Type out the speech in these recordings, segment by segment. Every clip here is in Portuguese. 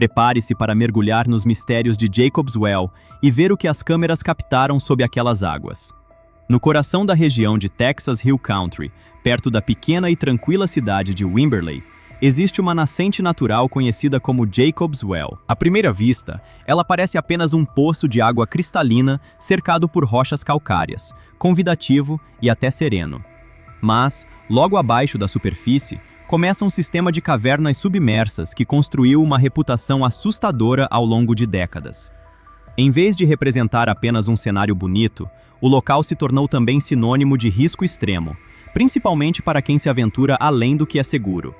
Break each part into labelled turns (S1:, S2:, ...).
S1: Prepare-se para mergulhar nos mistérios de Jacob's Well e ver o que as câmeras captaram sob aquelas águas. No coração da região de Texas Hill Country, perto da pequena e tranquila cidade de Wimberley, existe uma nascente natural conhecida como Jacob's Well. À primeira vista, ela parece apenas um poço de água cristalina cercado por rochas calcárias, convidativo e até sereno. Mas, logo abaixo da superfície, começa um sistema de cavernas submersas que construiu uma reputação assustadora ao longo de décadas. Em vez de representar apenas um cenário bonito, o local se tornou também sinônimo de risco extremo, principalmente para quem se aventura além do que é seguro.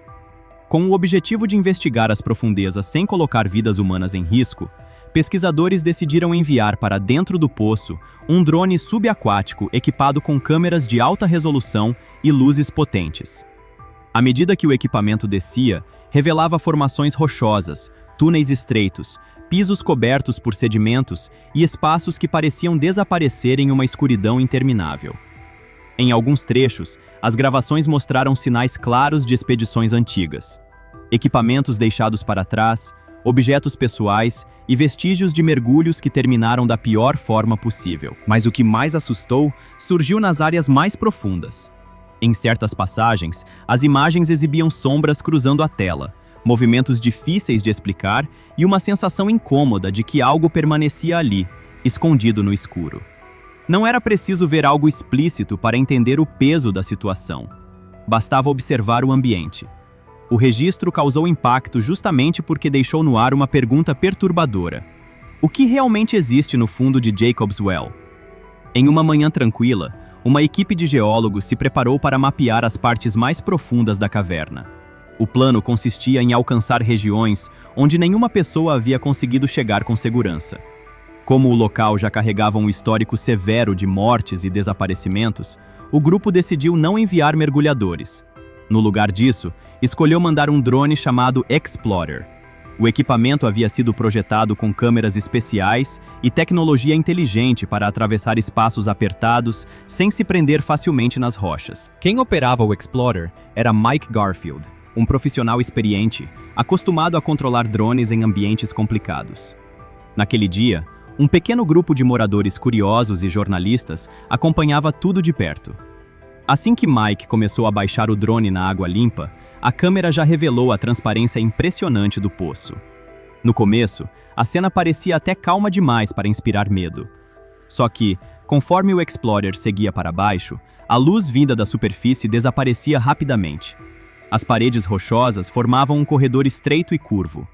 S1: Com o objetivo de investigar as profundezas sem colocar vidas humanas em risco, pesquisadores decidiram enviar para dentro do poço um drone subaquático equipado com câmeras de alta resolução e luzes potentes. À medida que o equipamento descia, revelava formações rochosas, túneis estreitos, pisos cobertos por sedimentos e espaços que pareciam desaparecer em uma escuridão interminável. Em alguns trechos, as gravações mostraram sinais claros de expedições antigas. Equipamentos deixados para trás, objetos pessoais e vestígios de mergulhos que terminaram da pior forma possível. Mas o que mais assustou surgiu nas áreas mais profundas. Em certas passagens, as imagens exibiam sombras cruzando a tela, movimentos difíceis de explicar e uma sensação incômoda de que algo permanecia ali, escondido no escuro. Não era preciso ver algo explícito para entender o peso da situação. Bastava observar o ambiente. O registro causou impacto justamente porque deixou no ar uma pergunta perturbadora. O que realmente existe no fundo de Jacob's Well? Em uma manhã tranquila, uma equipe de geólogos se preparou para mapear as partes mais profundas da caverna. O plano consistia em alcançar regiões onde nenhuma pessoa havia conseguido chegar com segurança. Como o local já carregava um histórico severo de mortes e desaparecimentos, o grupo decidiu não enviar mergulhadores. No lugar disso, escolheu mandar um drone chamado Explorer. O equipamento havia sido projetado com câmeras especiais e tecnologia inteligente para atravessar espaços apertados sem se prender facilmente nas rochas. Quem operava o Explorer era Mike Garfield, um profissional experiente, acostumado a controlar drones em ambientes complicados. Naquele dia, um pequeno grupo de moradores curiosos e jornalistas acompanhava tudo de perto. Assim que Mike começou a baixar o drone na água limpa, a câmera já revelou a transparência impressionante do poço. No começo, a cena parecia até calma demais para inspirar medo. Só que, conforme o Explorer seguia para baixo, a luz vinda da superfície desaparecia rapidamente. As paredes rochosas formavam um corredor estreito e curvo.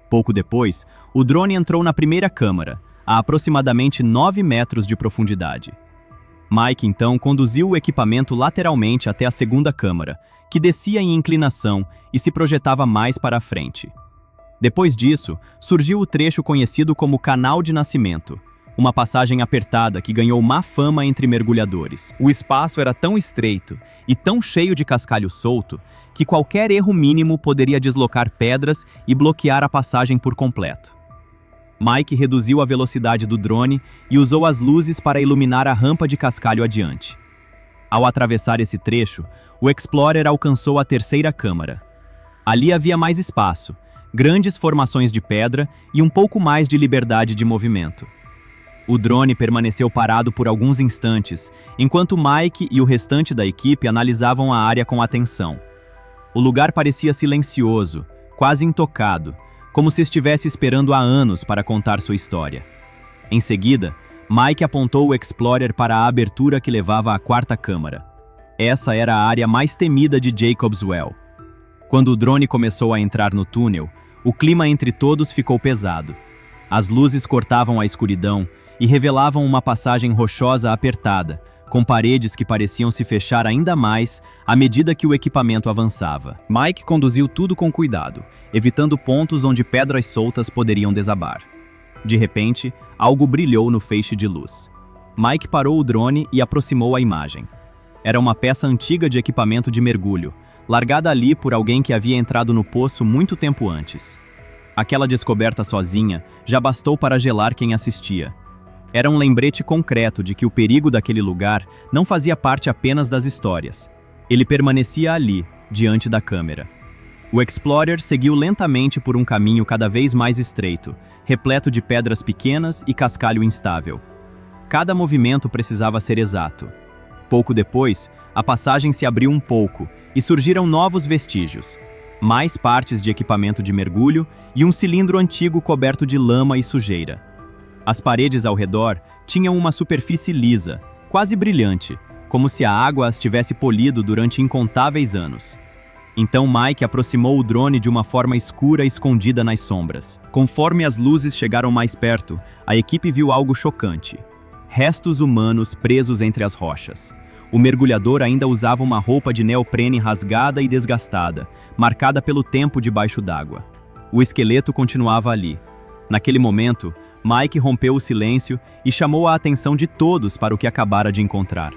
S1: Pouco depois, o drone entrou na primeira câmara, a aproximadamente 9 metros de profundidade. Mike, então, conduziu o equipamento lateralmente até a segunda câmara, que descia em inclinação e se projetava mais para a frente. Depois disso, surgiu o trecho conhecido como Canal de Nascimento, uma passagem apertada que ganhou má fama entre mergulhadores. O espaço era tão estreito e tão cheio de cascalho solto que qualquer erro mínimo poderia deslocar pedras e bloquear a passagem por completo. Mike reduziu a velocidade do drone e usou as luzes para iluminar a rampa de cascalho adiante. Ao atravessar esse trecho, o Explorer alcançou a terceira câmara. Ali havia mais espaço, grandes formações de pedra e um pouco mais de liberdade de movimento. O drone permaneceu parado por alguns instantes, enquanto Mike e o restante da equipe analisavam a área com atenção. O lugar parecia silencioso, quase intocado, como se estivesse esperando há anos para contar sua história. Em seguida, Mike apontou o Explorer para a abertura que levava à quarta câmara. Essa era a área mais temida de Jacob's Well. Quando o drone começou a entrar no túnel, o clima entre todos ficou pesado. As luzes cortavam a escuridão e revelavam uma passagem rochosa apertada, com paredes que pareciam se fechar ainda mais à medida que o equipamento avançava. Mike conduziu tudo com cuidado, evitando pontos onde pedras soltas poderiam desabar. De repente, algo brilhou no feixe de luz. Mike parou o drone e aproximou a imagem. Era uma peça antiga de equipamento de mergulho, largada ali por alguém que havia entrado no poço muito tempo antes. Aquela descoberta sozinha já bastou para gelar quem assistia. Era um lembrete concreto de que o perigo daquele lugar não fazia parte apenas das histórias. Ele permanecia ali, diante da câmera. O Explorer seguiu lentamente por um caminho cada vez mais estreito, repleto de pedras pequenas e cascalho instável. Cada movimento precisava ser exato. Pouco depois, a passagem se abriu um pouco e surgiram novos vestígios. Mais partes de equipamento de mergulho e um cilindro antigo coberto de lama e sujeira. As paredes ao redor tinham uma superfície lisa, quase brilhante, como se a água as tivesse polido durante incontáveis anos. Então Mike aproximou o drone de uma forma escura escondida nas sombras. Conforme as luzes chegaram mais perto, a equipe viu algo chocante. Restos humanos presos entre as rochas. O mergulhador ainda usava uma roupa de neoprene rasgada e desgastada, marcada pelo tempo debaixo d'água. O esqueleto continuava ali. Naquele momento, Mike rompeu o silêncio e chamou a atenção de todos para o que acabara de encontrar.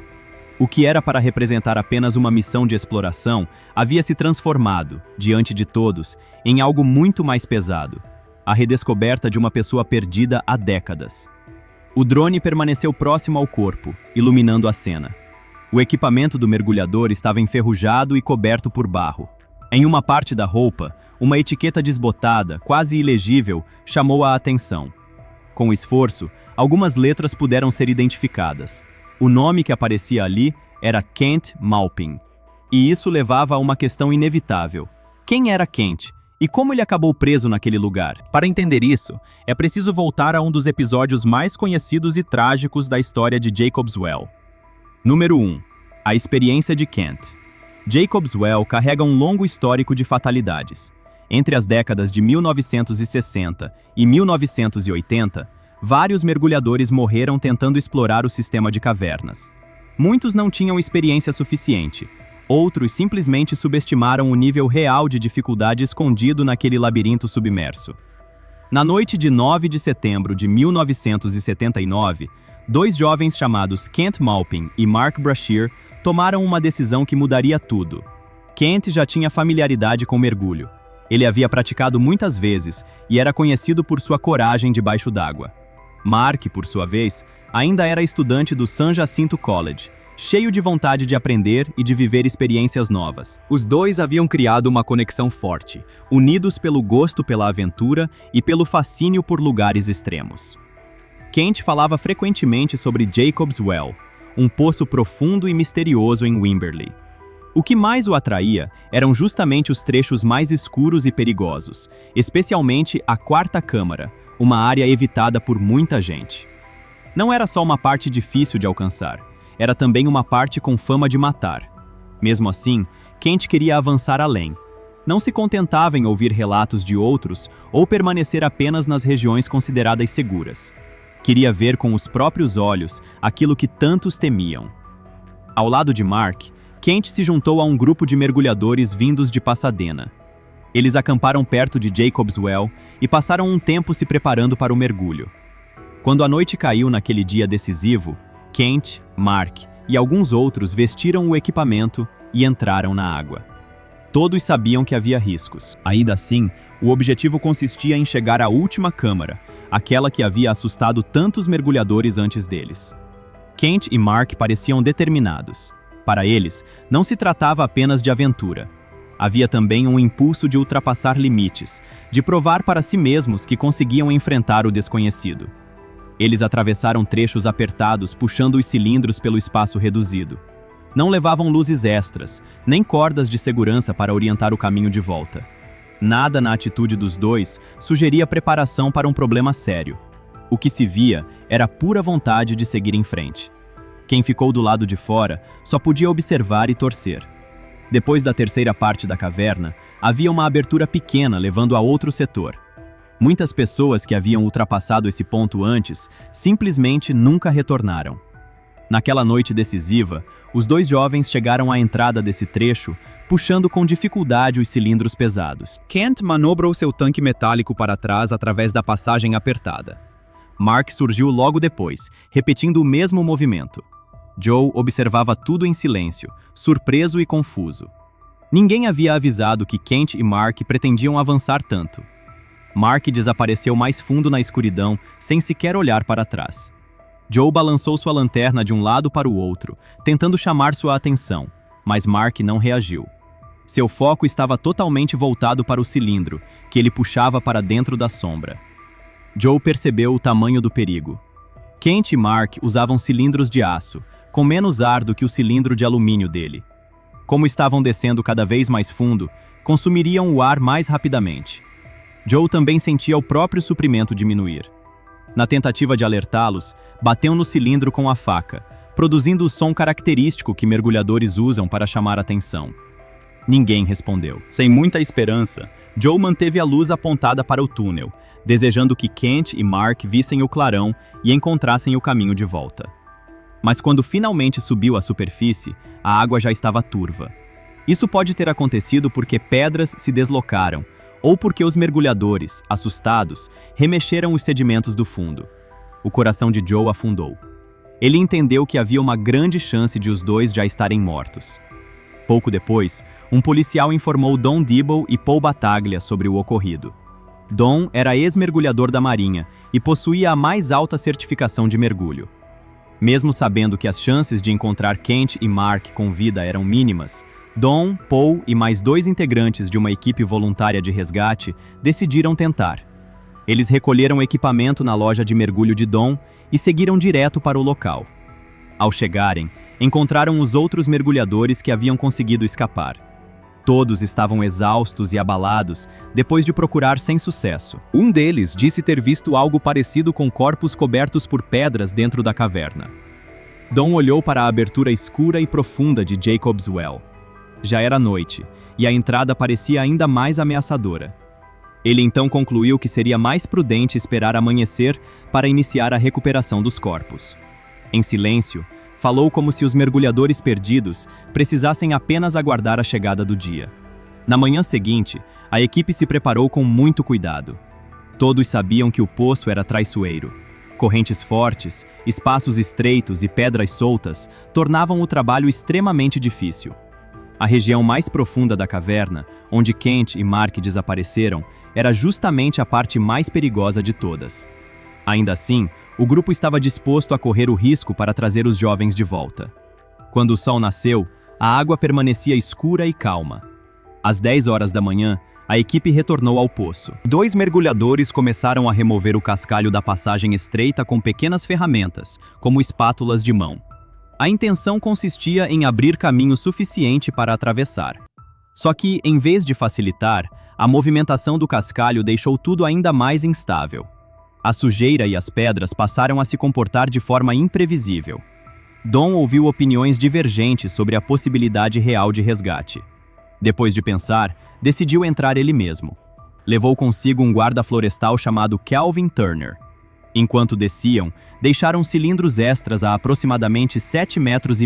S1: O que era para representar apenas uma missão de exploração havia se transformado, diante de todos, em algo muito mais pesado: a redescoberta de uma pessoa perdida há décadas. O drone permaneceu próximo ao corpo, iluminando a cena. O equipamento do mergulhador estava enferrujado e coberto por barro. Em uma parte da roupa, uma etiqueta desbotada, quase ilegível, chamou a atenção. Com esforço, algumas letras puderam ser identificadas. O nome que aparecia ali era Kent Maupin. E isso levava a uma questão inevitável. Quem era Kent? E como ele acabou preso naquele lugar? Para entender isso, é preciso voltar a um dos episódios mais conhecidos e trágicos da história de Jacob's Well. Número 1. A experiência de Kent. Jacob's Well carrega um longo histórico de fatalidades. Entre as décadas de 1960 e 1980, vários mergulhadores morreram tentando explorar o sistema de cavernas. Muitos não tinham experiência suficiente. Outros simplesmente subestimaram o nível real de dificuldade escondido naquele labirinto submerso. Na noite de 9 de setembro de 1979, dois jovens chamados Kent Maupin e Mark Brashear tomaram uma decisão que mudaria tudo. Kent já tinha familiaridade com mergulho. Ele havia praticado muitas vezes e era conhecido por sua coragem debaixo d'água. Mark, por sua vez, ainda era estudante do San Jacinto College, cheio de vontade de aprender e de viver experiências novas. Os dois haviam criado uma conexão forte, unidos pelo gosto pela aventura e pelo fascínio por lugares extremos. Kent falava frequentemente sobre Jacob's Well, um poço profundo e misterioso em Wimberley. O que mais o atraía eram justamente os trechos mais escuros e perigosos, especialmente a quarta câmara, uma área evitada por muita gente. Não era só uma parte difícil de alcançar, era também uma parte com fama de matar. Mesmo assim, Kent queria avançar além. Não se contentava em ouvir relatos de outros ou permanecer apenas nas regiões consideradas seguras. Queria ver com os próprios olhos aquilo que tantos temiam. Ao lado de Mark, Kent se juntou a um grupo de mergulhadores vindos de Pasadena. Eles acamparam perto de Jacob's Well e passaram um tempo se preparando para o mergulho. Quando a noite caiu naquele dia decisivo, Kent, Mark e alguns outros vestiram o equipamento e entraram na água. Todos sabiam que havia riscos. Ainda assim, o objetivo consistia em chegar à última câmara, aquela que havia assustado tantos mergulhadores antes deles. Kent e Mark pareciam determinados. Para eles, não se tratava apenas de aventura. Havia também um impulso de ultrapassar limites, de provar para si mesmos que conseguiam enfrentar o desconhecido. Eles atravessaram trechos apertados, puxando os cilindros pelo espaço reduzido. Não levavam luzes extras, nem cordas de segurança para orientar o caminho de volta. Nada na atitude dos dois sugeria preparação para um problema sério. O que se via era pura vontade de seguir em frente. Quem ficou do lado de fora só podia observar e torcer. Depois da terceira parte da caverna, havia uma abertura pequena levando a outro setor. Muitas pessoas que haviam ultrapassado esse ponto antes simplesmente nunca retornaram. Naquela noite decisiva, os dois jovens chegaram à entrada desse trecho, puxando com dificuldade os cilindros pesados. Kent manobrou seu tanque metálico para trás através da passagem apertada. Mark surgiu logo depois, repetindo o mesmo movimento. Joe observava tudo em silêncio, surpreso e confuso. Ninguém havia avisado que Kent e Mark pretendiam avançar tanto. Mark desapareceu mais fundo na escuridão, sem sequer olhar para trás. Joe balançou sua lanterna de um lado para o outro, tentando chamar sua atenção, mas Mark não reagiu. Seu foco estava totalmente voltado para o cilindro, que ele puxava para dentro da sombra. Joe percebeu o tamanho do perigo. Kent e Mark usavam cilindros de aço, com menos ar do que o cilindro de alumínio dele. Como estavam descendo cada vez mais fundo, consumiriam o ar mais rapidamente. Joe também sentia o próprio suprimento diminuir. Na tentativa de alertá-los, bateu no cilindro com a faca, produzindo o som característico que mergulhadores usam para chamar a atenção. Ninguém respondeu. Sem muita esperança, Joe manteve a luz apontada para o túnel, desejando que Kent e Mark vissem o clarão e encontrassem o caminho de volta. Mas quando finalmente subiu à superfície, a água já estava turva. Isso pode ter acontecido porque pedras se deslocaram, ou porque os mergulhadores, assustados, remexeram os sedimentos do fundo. O coração de Joe afundou. Ele entendeu que havia uma grande chance de os dois já estarem mortos. Pouco depois, um policial informou Don Dibble e Paul Battaglia sobre o ocorrido. Don era ex-mergulhador da Marinha e possuía a mais alta certificação de mergulho. Mesmo sabendo que as chances de encontrar Kent e Mark com vida eram mínimas, Don, Paul e mais 2 integrantes de uma equipe voluntária de resgate decidiram tentar. Eles recolheram equipamento na loja de mergulho de Don e seguiram direto para o local. Ao chegarem, encontraram os outros mergulhadores que haviam conseguido escapar. Todos estavam exaustos e abalados depois de procurar sem sucesso. Um deles disse ter visto algo parecido com corpos cobertos por pedras dentro da caverna. Don olhou para a abertura escura e profunda de Jacob's Well. Já era noite, e a entrada parecia ainda mais ameaçadora. Ele então concluiu que seria mais prudente esperar amanhecer para iniciar a recuperação dos corpos. Em silêncio, falou como se os mergulhadores perdidos precisassem apenas aguardar a chegada do dia. Na manhã seguinte, a equipe se preparou com muito cuidado. Todos sabiam que o poço era traiçoeiro. Correntes fortes, espaços estreitos e pedras soltas tornavam o trabalho extremamente difícil. A região mais profunda da caverna, onde Kent e Mark desapareceram, era justamente a parte mais perigosa de todas. Ainda assim, o grupo estava disposto a correr o risco para trazer os jovens de volta. Quando o sol nasceu, a água permanecia escura e calma. Às 10 horas da manhã, a equipe retornou ao poço. 2 mergulhadores começaram a remover o cascalho da passagem estreita com pequenas ferramentas, como espátulas de mão. A intenção consistia em abrir caminho suficiente para atravessar. Só que, em vez de facilitar, a movimentação do cascalho deixou tudo ainda mais instável. A sujeira e as pedras passaram a se comportar de forma imprevisível. Don ouviu opiniões divergentes sobre a possibilidade real de resgate. Depois de pensar, decidiu entrar ele mesmo. Levou consigo um guarda florestal chamado Calvin Turner. Enquanto desciam, deixaram cilindros extras a aproximadamente 7,5 metros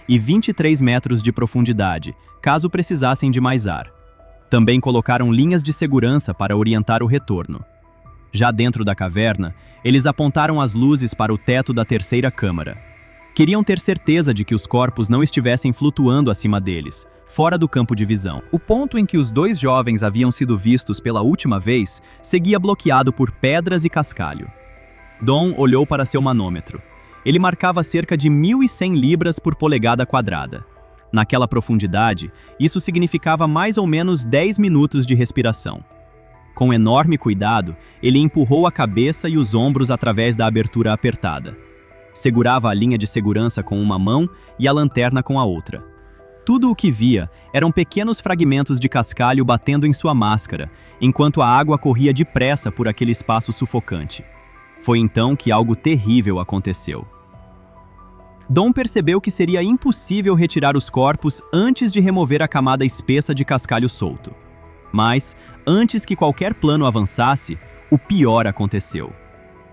S1: e 23 metros de profundidade, caso precisassem de mais ar. Também colocaram linhas de segurança para orientar o retorno. Já dentro da caverna, eles apontaram as luzes para o teto da terceira câmara. Queriam ter certeza de que os corpos não estivessem flutuando acima deles, fora do campo de visão. O ponto em que os 2 jovens haviam sido vistos pela última vez seguia bloqueado por pedras e cascalho. Don olhou para seu manômetro. Ele marcava cerca de 1.100 libras por polegada quadrada. Naquela profundidade, isso significava mais ou menos 10 minutos de respiração. Com enorme cuidado, ele empurrou a cabeça e os ombros através da abertura apertada. Segurava a linha de segurança com uma mão e a lanterna com a outra. Tudo o que via eram pequenos fragmentos de cascalho batendo em sua máscara, enquanto a água corria depressa por aquele espaço sufocante. Foi então que algo terrível aconteceu. Don percebeu que seria impossível retirar os corpos antes de remover a camada espessa de cascalho solto. Mas, antes que qualquer plano avançasse, o pior aconteceu.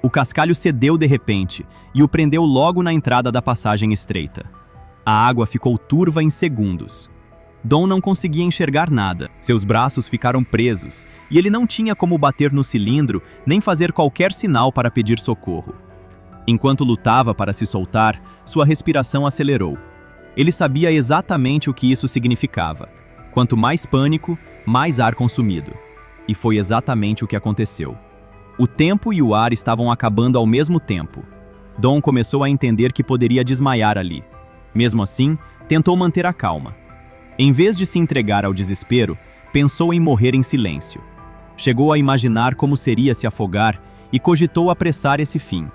S1: O cascalho cedeu de repente e o prendeu logo na entrada da passagem estreita. A água ficou turva em segundos. Don não conseguia enxergar nada. Seus braços ficaram presos e ele não tinha como bater no cilindro nem fazer qualquer sinal para pedir socorro. Enquanto lutava para se soltar, sua respiração acelerou. Ele sabia exatamente o que isso significava. Quanto mais pânico, mais ar consumido. E foi exatamente o que aconteceu. O tempo e o ar estavam acabando ao mesmo tempo. Don começou a entender que poderia desmaiar ali. Mesmo assim, tentou manter a calma. Em vez de se entregar ao desespero, pensou em morrer em silêncio. Chegou a imaginar como seria se afogar e cogitou apressar esse fim.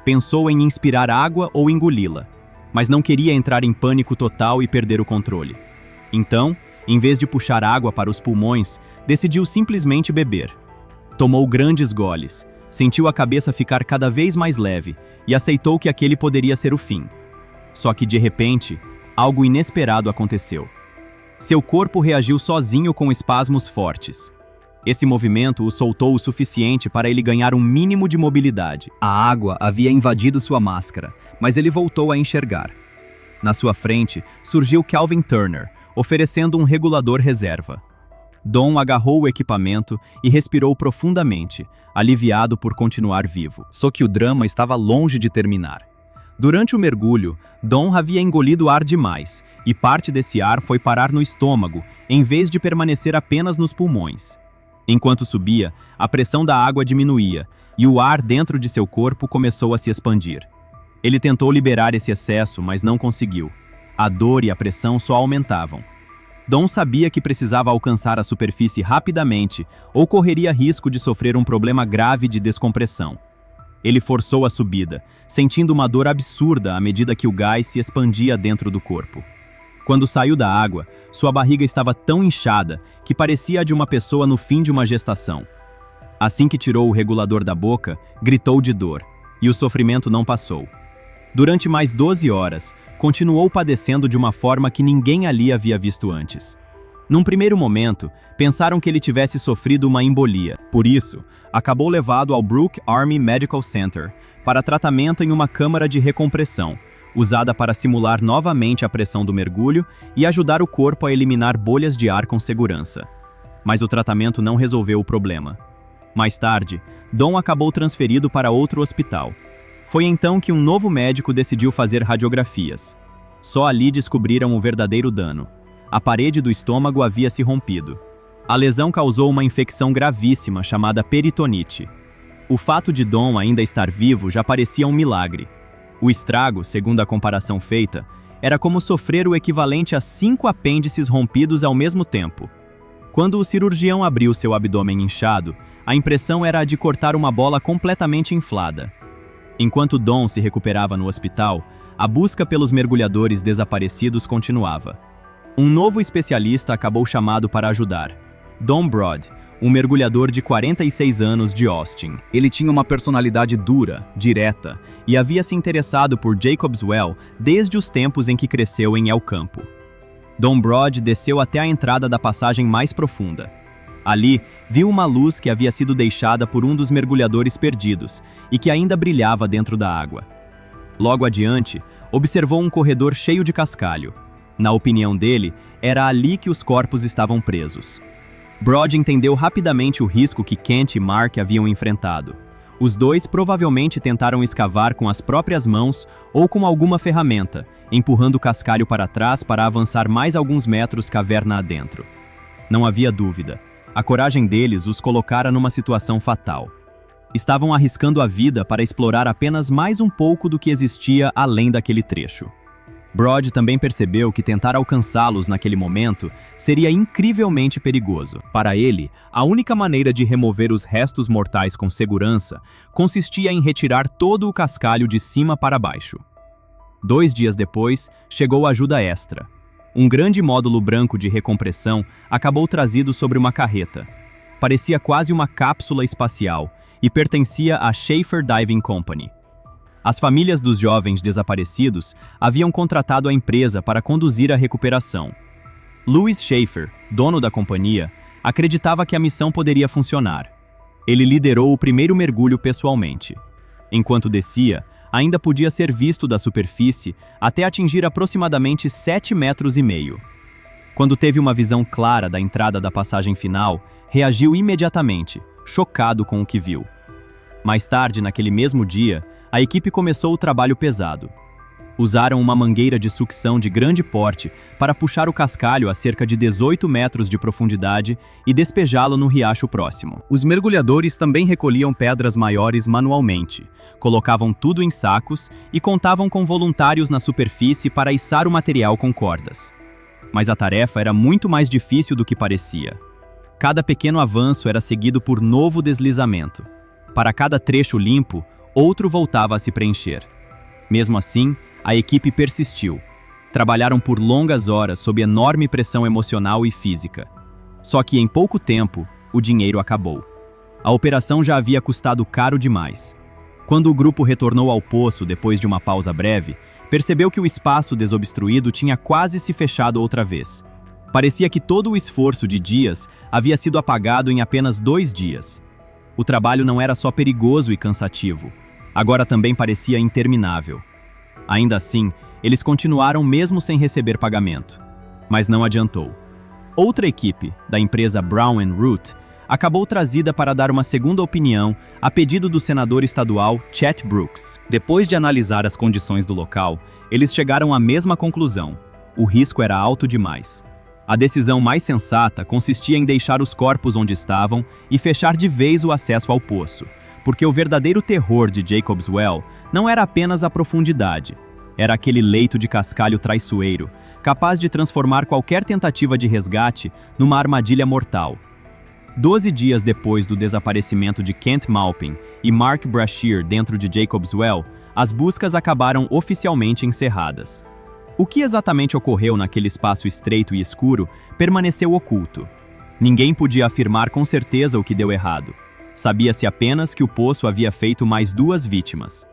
S1: Pensou em inspirar água ou engoli-la, mas não queria entrar em pânico total e perder o controle. Então, em vez de puxar água para os pulmões, decidiu simplesmente beber. Tomou grandes goles, sentiu a cabeça ficar cada vez mais leve e aceitou que aquele poderia ser o fim. Só que, de repente, algo inesperado aconteceu. Seu corpo reagiu sozinho com espasmos fortes. Esse movimento o soltou o suficiente para ele ganhar um mínimo de mobilidade. A água havia invadido sua máscara, mas ele voltou a enxergar. Na sua frente, surgiu Calvin Turner, oferecendo um regulador reserva. Dom agarrou o equipamento e respirou profundamente, aliviado por continuar vivo. Só que o drama estava longe de terminar. Durante o mergulho, Dom havia engolido ar demais, e parte desse ar foi parar no estômago, em vez de permanecer apenas nos pulmões. Enquanto subia, a pressão da água diminuía, e o ar dentro de seu corpo começou a se expandir. Ele tentou liberar esse excesso, mas não conseguiu. A dor e a pressão só aumentavam. Dom sabia que precisava alcançar a superfície rapidamente ou correria risco de sofrer um problema grave de descompressão. Ele forçou a subida, sentindo uma dor absurda à medida que o gás se expandia dentro do corpo. Quando saiu da água, sua barriga estava tão inchada que parecia a de uma pessoa no fim de uma gestação. Assim que tirou o regulador da boca, gritou de dor, e o sofrimento não passou. Durante mais 12 horas, continuou padecendo de uma forma que ninguém ali havia visto antes. Num primeiro momento, pensaram que ele tivesse sofrido uma embolia. Por isso, acabou levado ao Brooke Army Medical Center para tratamento em uma câmara de recompressão, usada para simular novamente a pressão do mergulho e ajudar o corpo a eliminar bolhas de ar com segurança. Mas o tratamento não resolveu o problema. Mais tarde, Dom acabou transferido para outro hospital. Foi então que um novo médico decidiu fazer radiografias. Só ali descobriram o verdadeiro dano. A parede do estômago havia se rompido. A lesão causou uma infecção gravíssima chamada peritonite. O fato de Dom ainda estar vivo já parecia um milagre. O estrago, segundo a comparação feita, era como sofrer o equivalente a 5 apêndices rompidos ao mesmo tempo. Quando o cirurgião abriu seu abdômen inchado, a impressão era a de cortar uma bola completamente inflada. Enquanto Dom se recuperava no hospital, a busca pelos mergulhadores desaparecidos continuava. Um novo especialista acabou chamado para ajudar. Don Broad, um mergulhador de 46 anos de Austin. Ele tinha uma personalidade dura, direta, e havia se interessado por Jacob's Well desde os tempos em que cresceu em El Campo. Don Broad desceu até a entrada da passagem mais profunda. Ali, viu uma luz que havia sido deixada por um dos mergulhadores perdidos e que ainda brilhava dentro da água. Logo adiante, observou um corredor cheio de cascalho. Na opinião dele, era ali que os corpos estavam presos. Broad entendeu rapidamente o risco que Kent e Mark haviam enfrentado. Os dois provavelmente tentaram escavar com as próprias mãos ou com alguma ferramenta, empurrando o cascalho para trás para avançar mais alguns metros caverna adentro. Não havia dúvida. A coragem deles os colocara numa situação fatal. Estavam arriscando a vida para explorar apenas mais um pouco do que existia além daquele trecho. Broad também percebeu que tentar alcançá-los naquele momento seria incrivelmente perigoso. Para ele, a única maneira de remover os restos mortais com segurança consistia em retirar todo o cascalho de cima para baixo. 2 dias depois, chegou ajuda extra. Um grande módulo branco de recompressão acabou trazido sobre uma carreta. Parecia quase uma cápsula espacial e pertencia à Schaefer Diving Company. As famílias dos jovens desaparecidos haviam contratado a empresa para conduzir a recuperação. Louis Schaefer, dono da companhia, acreditava que a missão poderia funcionar. Ele liderou o primeiro mergulho pessoalmente. Enquanto descia, ainda podia ser visto da superfície até atingir aproximadamente 7,5 metros. Quando teve uma visão clara da entrada da passagem final, reagiu imediatamente, chocado com o que viu. Mais tarde, naquele mesmo dia, a equipe começou o trabalho pesado. Usaram uma mangueira de sucção de grande porte para puxar o cascalho a cerca de 18 metros de profundidade e despejá-lo no riacho próximo. Os mergulhadores também recolhiam pedras maiores manualmente, colocavam tudo em sacos e contavam com voluntários na superfície para içar o material com cordas. Mas a tarefa era muito mais difícil do que parecia. Cada pequeno avanço era seguido por novo deslizamento. Para cada trecho limpo, outro voltava a se preencher. Mesmo assim, a equipe persistiu. Trabalharam por longas horas sob enorme pressão emocional e física. Só que em pouco tempo, o dinheiro acabou. A operação já havia custado caro demais. Quando o grupo retornou ao poço depois de uma pausa breve, percebeu que o espaço desobstruído tinha quase se fechado outra vez. Parecia que todo o esforço de dias havia sido apagado em apenas 2 dias. O trabalho não era só perigoso e cansativo, agora também parecia interminável. Ainda assim, eles continuaram mesmo sem receber pagamento. Mas não adiantou. Outra equipe, da empresa Brown & Root, acabou trazida para dar uma segunda opinião a pedido do senador estadual Chet Brooks. Depois de analisar as condições do local, eles chegaram à mesma conclusão: o risco era alto demais. A decisão mais sensata consistia em deixar os corpos onde estavam e fechar de vez o acesso ao poço, porque o verdadeiro terror de Jacob's Well não era apenas a profundidade, era aquele leito de cascalho traiçoeiro, capaz de transformar qualquer tentativa de resgate numa armadilha mortal. 12 dias depois do desaparecimento de Kent Maupin e Mark Brashear dentro de Jacob's Well, as buscas acabaram oficialmente encerradas. O que exatamente ocorreu naquele espaço estreito e escuro permaneceu oculto. Ninguém podia afirmar com certeza o que deu errado. Sabia-se apenas que o poço havia feito mais 2 vítimas.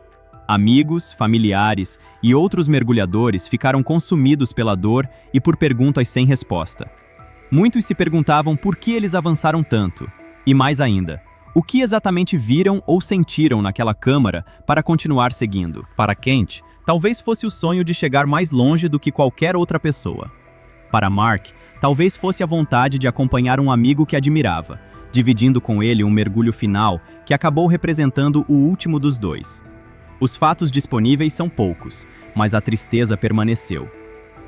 S1: Amigos, familiares e outros mergulhadores ficaram consumidos pela dor e por perguntas sem resposta. Muitos se perguntavam por que eles avançaram tanto. E mais ainda, o que exatamente viram ou sentiram naquela câmara para continuar seguindo? Para Kent, talvez fosse o sonho de chegar mais longe do que qualquer outra pessoa. Para Mark, talvez fosse a vontade de acompanhar um amigo que admirava, dividindo com ele um mergulho final que acabou representando o último dos dois. Os fatos disponíveis são poucos, mas a tristeza permaneceu.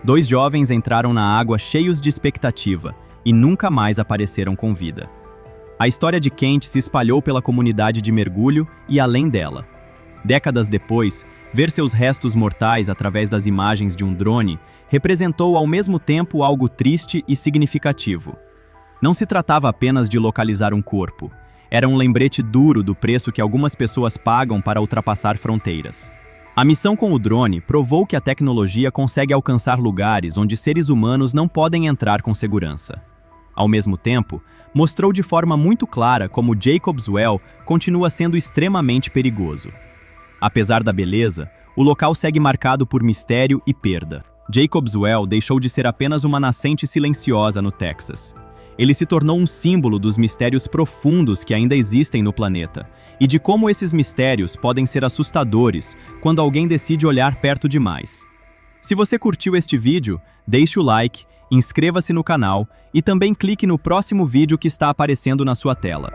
S1: 2 jovens entraram na água cheios de expectativa e nunca mais apareceram com vida. A história de Kent se espalhou pela comunidade de mergulho e além dela. Décadas depois, ver seus restos mortais através das imagens de um drone representou ao mesmo tempo algo triste e significativo. Não se tratava apenas de localizar um corpo, era um lembrete duro do preço que algumas pessoas pagam para ultrapassar fronteiras. A missão com o drone provou que a tecnologia consegue alcançar lugares onde seres humanos não podem entrar com segurança. Ao mesmo tempo, mostrou de forma muito clara como Jacob's Well continua sendo extremamente perigoso. Apesar da beleza, o local segue marcado por mistério e perda. Jacob's Well deixou de ser apenas uma nascente silenciosa no Texas. Ele se tornou um símbolo dos mistérios profundos que ainda existem no planeta, e de como esses mistérios podem ser assustadores quando alguém decide olhar perto demais. Se você curtiu este vídeo, deixe o like, inscreva-se no canal e também clique no próximo vídeo que está aparecendo na sua tela.